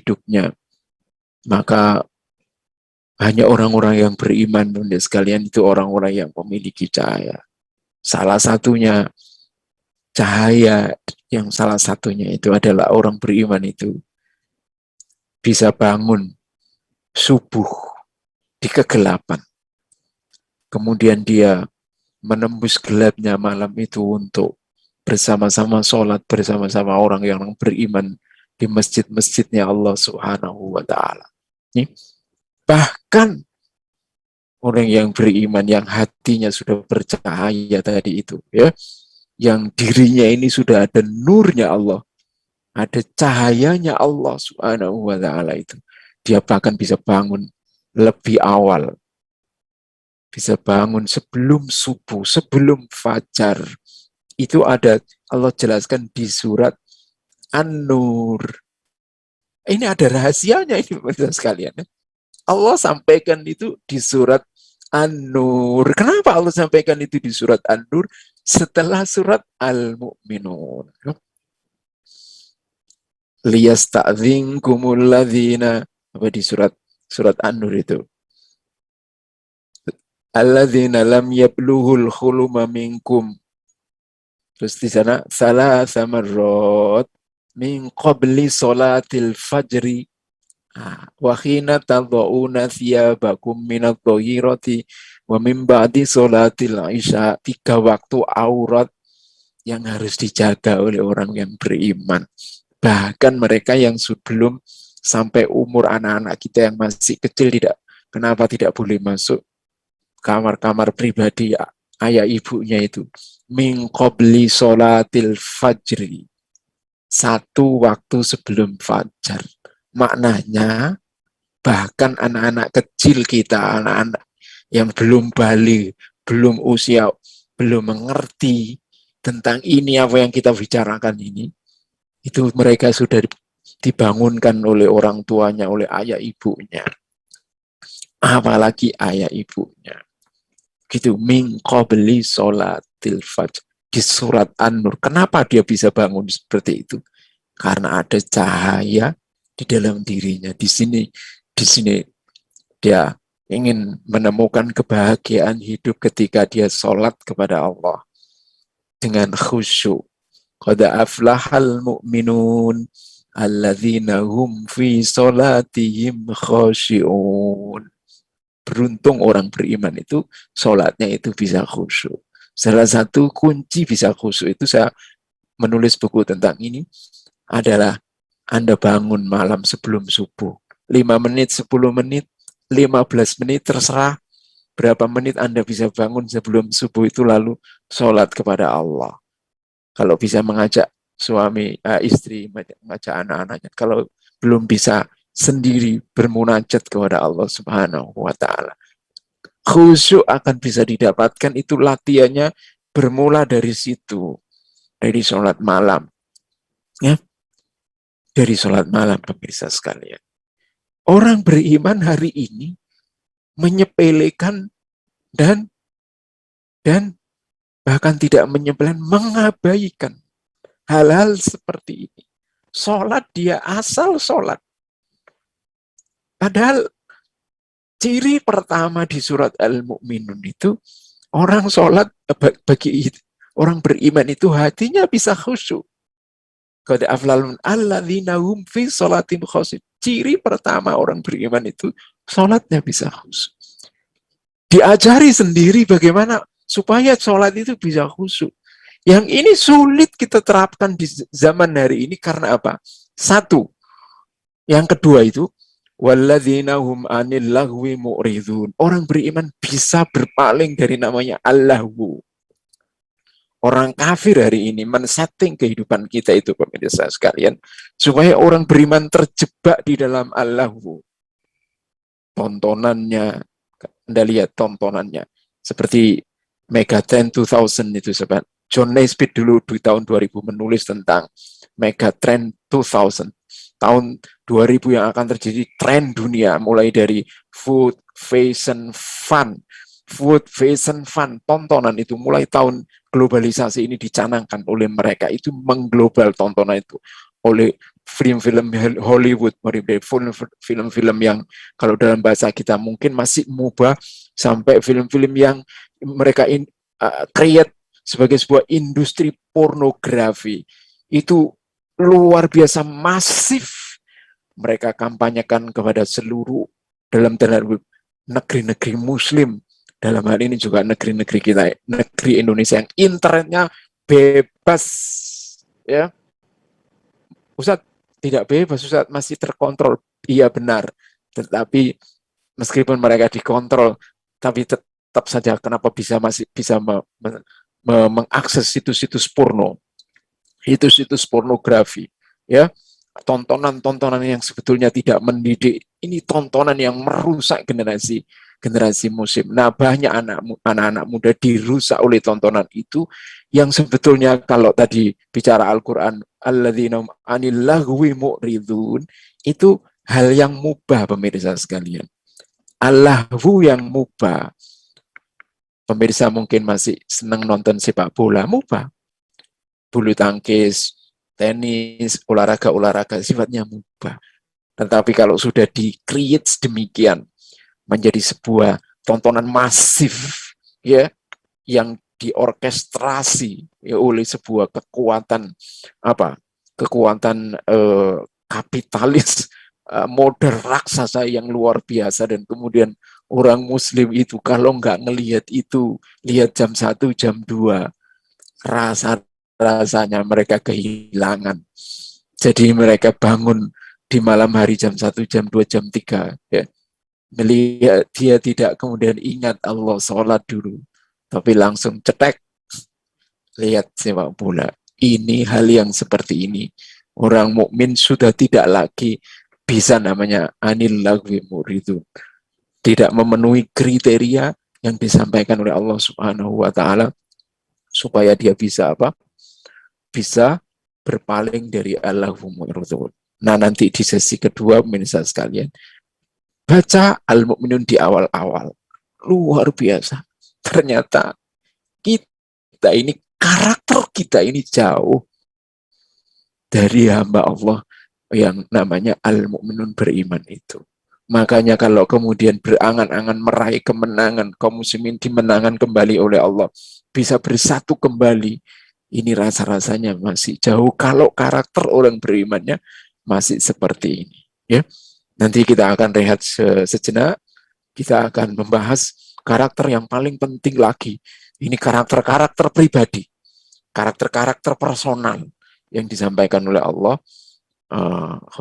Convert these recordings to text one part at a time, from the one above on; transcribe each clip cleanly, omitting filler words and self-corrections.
hidupnya. Maka hanya orang-orang yang beriman, bunda sekalian, itu orang-orang yang memiliki cahaya. Salah satunya cahaya, yang salah satunya itu adalah orang beriman itu bisa bangun subuh di kegelapan. Kemudian dia menembus gelapnya malam itu untuk bersama-sama sholat, bersama-sama orang yang beriman di masjid-masjidnya Allah Subhanahu wa Ta'ala. Bahkan orang yang beriman, yang hatinya sudah bercahaya tadi itu, ya, yang dirinya ini sudah ada nurnya Allah, ada cahayanya Allah Subhanahu wa Ta'ala itu, dia bahkan bisa bangun lebih awal, bisa bangun sebelum subuh, sebelum fajar. Itu ada, Allah jelaskan di surat An-Nur. Ini ada rahasianya ini, teman-teman sekalian. Allah sampaikan itu di surat An-Nur. Kenapa Allah sampaikan itu di surat An-Nur setelah surat Al-Mu'minun? Liyasta'dzinkumul ladzina, apa di surat An-Nur itu? Alladzina lam yablughul khuluma minkum. Terus di sana salah samarrat min qabli salatil fajri wa khina tadhauna thiyabakum minadh dhahirati wa min ba'di salatil isya. 3 waktu aurat yang harus dijaga oleh orang yang beriman. Bahkan mereka yang sebelum sampai umur anak-anak kita yang masih kecil, kenapa tidak boleh masuk kamar-kamar pribadi ayah ibunya itu? Min qabli sholatil fajri, 1 waktu sebelum fajar. Maknanya bahkan anak-anak kecil kita, anak-anak yang belum balik, belum usia, belum mengerti tentang ini apa yang kita bicarakan ini, itu mereka sudah dibangunkan oleh orang tuanya, oleh ayah ibunya. Apalagi ayah ibunya. Gitu, min qabli sholatil fajr, di surat An-Nur. Kenapa dia bisa bangun seperti itu? Karena ada cahaya di dalam dirinya. Di sini dia ingin menemukan kebahagiaan hidup ketika dia sholat kepada Allah dengan khusyuk. Qad aflahal mu'minun alladzina hum fi sholatihim khashi'un. Beruntung orang beriman itu sholatnya itu bisa khusyuk. Salah satu kunci bisa khusyuk itu, saya menulis buku tentang ini, adalah Anda bangun malam sebelum subuh. 5 menit, 10 menit, 15 menit, terserah berapa menit Anda bisa bangun sebelum subuh itu, lalu sholat kepada Allah. Kalau bisa mengajak suami, istri, mengajak anak-anaknya. Kalau belum bisa, sendiri bermunajat kepada Allah Subhanahu wa Ta'ala. Khusyuk akan bisa didapatkan, itu latihannya bermula dari situ, dari sholat malam. Ya, dari sholat malam, pemirsa sekalian. Orang beriman hari ini menyepelekan dan bahkan tidak menyepelekan, mengabaikan hal-hal seperti ini. Sholat, dia asal sholat. Padahal ciri pertama di surat Al-Mu'minun itu, orang sholat, bagi orang beriman itu hatinya bisa khusyuk. Qad aflalun alladzina hum fi sholatim khashi'un. Ciri pertama orang beriman itu sholatnya bisa khusyuk. Diajari sendiri bagaimana supaya sholat itu bisa khusyuk. Yang ini sulit kita terapkan di zaman hari ini karena apa? 1. Yang kedua itu, walladzina hum anil lahwi mu'ridun. Orang beriman bisa berpaling dari namanya al-lahwu. Orang kafir hari ini men-setting kehidupan kita itu, pemirsa sekalian, supaya orang beriman terjebak di dalam al-lahwu. Tontonannya, Anda lihat tontonannya, seperti Megatrend 2000 itu, sobat. John Naisbitt dulu di tahun 2000 menulis tentang Megatrend 2000. Tahun 2000 yang akan terjadi tren dunia, mulai dari food, fashion, fun. Food, fashion, fun, tontonan itu mulai tahun globalisasi ini dicanangkan oleh mereka, itu mengglobal tontonan itu oleh film-film Hollywood, film-film yang kalau dalam bahasa kita mungkin masih mubah, sampai film-film yang mereka create sebagai sebuah industri pornografi. Itu luar biasa masif mereka kampanyekan kepada seluruh dalam tanda negeri-negeri muslim, dalam hal ini juga negeri-negeri kita, negeri Indonesia yang internetnya bebas, ya. Ustadz, tidak bebas, Ustadz, masih terkontrol. Iya benar, tetapi meskipun mereka dikontrol, tapi tetap saja kenapa masih bisa mengakses situs-situs porno, situs-situs pornografi, ya, tontonan-tontonan yang sebetulnya tidak mendidik, ini tontonan yang merusak generasi muslim. Nah, banyak anak-anak muda dirusak oleh tontonan itu, yang sebetulnya kalau tadi bicara Al-Quran, alladzina anil lahwi mu'ridun, itu hal yang mubah, pemirsa sekalian. Al-lahwu yang mubah. Pemirsa mungkin masih senang nonton sepak bola, mubah. Bulu tangkis, tenis, olahraga sifatnya mubah. Tetapi kalau sudah di-create demikian, menjadi sebuah tontonan masif, ya, yang diorkestrasi ya, oleh sebuah kekuatan kapitalis, modern raksasa yang luar biasa, dan kemudian orang muslim itu kalau nggak ngelihat itu, lihat jam 1, jam 2, rasanya mereka kehilangan. Jadi mereka bangun di malam hari jam 1, jam 2, jam 3, ya. Melihat, dia tidak kemudian ingat Allah, sholat dulu, tapi langsung cetek lihat sepak bola. Ini hal yang seperti ini. Orang mukmin sudah tidak lagi bisa namanya anil lagwi muridun. Tidak memenuhi kriteria yang disampaikan oleh Allah Subhanahu wa taala supaya dia bisa bisa berpaling dari Allahu muridun. Nah, nanti di sesi kedua, pemirsa sekalian, baca Al-Mu'minun di awal-awal. Luar biasa. Ternyata kita ini, karakter kita ini jauh dari hamba Allah yang namanya Al-Mu'minun, beriman itu. Makanya kalau kemudian berangan-angan meraih kemenangan, kaum muslimin dimenangkan kembali oleh Allah, bisa bersatu kembali, ini rasa-rasanya masih jauh kalau karakter orang berimannya masih seperti ini. Ya, nanti kita akan rehat sejenak, kita akan membahas karakter yang paling penting lagi. Ini karakter-karakter pribadi, karakter-karakter personal yang disampaikan oleh Allah.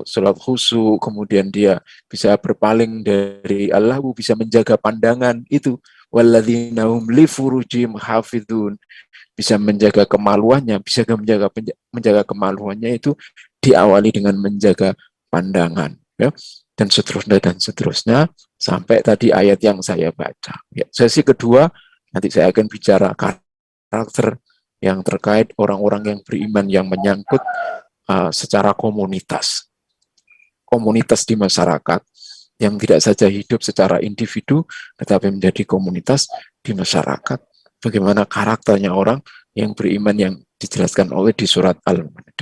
Salat khusyuk, kemudian dia bisa berpaling dari Allah, bisa menjaga pandangan itu, walladzina hum li furujihim hafidun, bisa menjaga kemaluannya, bisa menjaga kemaluannya itu diawali dengan menjaga pandangan, ya, dan seterusnya sampai tadi ayat yang saya baca. Ya, sesi kedua nanti saya akan bicara karakter yang terkait orang-orang yang beriman, yang menyangkut secara komunitas di masyarakat, yang tidak saja hidup secara individu tetapi menjadi komunitas di masyarakat. Bagaimana karakternya orang yang beriman yang dijelaskan oleh di surat Al-Mu'minun.